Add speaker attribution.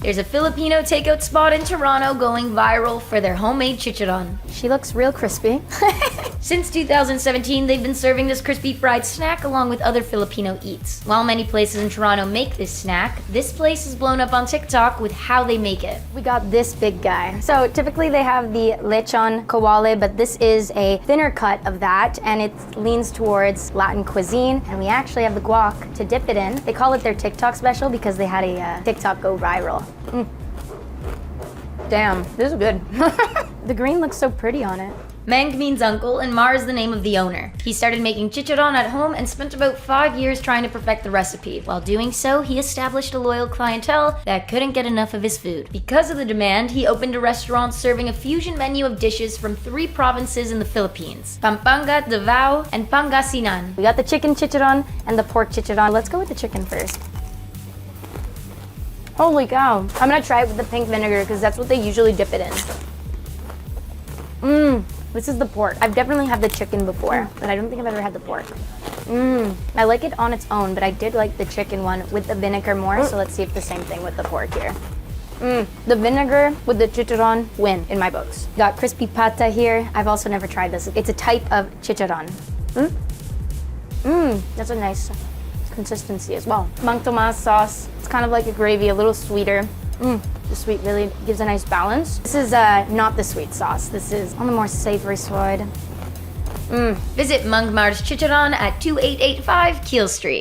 Speaker 1: There's a Filipino takeout spot in Toronto going viral for their homemade chicharon.
Speaker 2: She looks real crispy.
Speaker 1: Since 2017, they've been serving this crispy fried snack along with other Filipino eats. While many places in Toronto make this snack, this place is blown up on TikTok with how they make it.
Speaker 2: We got this big guy. So typically they have the lechon kawale, but this is a thinner cut of that, and it leans towards Latin cuisine. And we actually have the guac to dip it in. They call it their TikTok special because they had a TikTok go viral. Damn, this is good. The green looks so pretty on it.
Speaker 1: Mang means uncle, and Mar is the name of the owner. He started making chicharon at home and spent about 5 years trying to perfect the recipe. While doing so, he established a loyal clientele that couldn't get enough of his food. Because of the demand, he opened a restaurant serving a fusion menu of dishes from 3 provinces in the Philippines: Pampanga, Davao, and Pangasinan.
Speaker 2: We got the chicken chicharon and the pork chicharon. Let's go with the chicken first. Holy cow. I'm gonna try it with the pink vinegar because that's what they usually dip it in. This is the pork. I've definitely had the chicken before, but I don't think I've ever had the pork. I like it on its own, but I did like the chicken one with the vinegar more, so let's see if the same thing with the pork here. The vinegar with the chicharon win in my books. Got crispy pata here. I've also never tried this. It's a type of chicharon. That's a nice consistency as well. Mang tomas sauce. It's kind of like a gravy, a little sweeter. The sweet really gives a nice balance. This is not the sweet sauce. This is on the more savory side.
Speaker 1: Visit Mang Mar's Chicharon at 2885 Keele Street.